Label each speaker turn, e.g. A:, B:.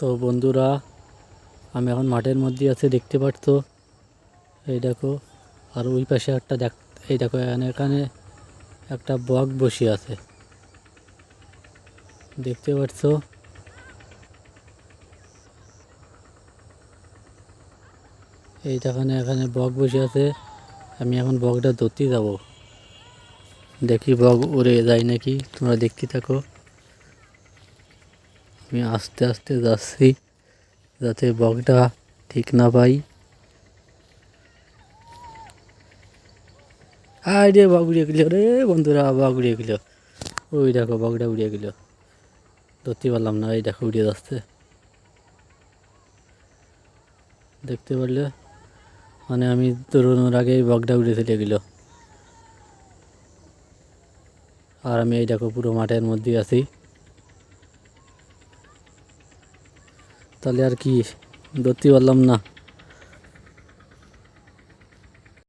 A: তো বন্ধুরা, আমি এখন মাঠের মধ্যে আছে, দেখতে পাচ্ছ। এই দেখো, আর ওই পাশে একটা এই দেখো, এখানে একটা বক বসে আছে, দেখতে পাচ্ছ। এখানে বক বসে আছে। আমি এখন বকটা ধরতে যাব, দেখি বক উড়ে যায় নাকি। তোমরা দেখতে থাকো। আমি আস্তে আস্তে যাচ্ছি, যাতে বকটা ঠিক না পাই। আয় রে, বক উড়িয়ে গেল রে বন্ধুরা, বক উড়িয়ে গেল। ওই দেখো, বকটা উড়িয়ে গেল, ধরতে পারলাম না। এই দেখো, উড়িয়ে যাচ্ছে, দেখতে পারলে। মানে আমি দৌড়ানোর আগেই বকটা উড়ে চলে গেল। আর আমি এই দেখো পুরো মাঠের মধ্যে আছি। তাহলে আর কি, ধরতে পারলাম না।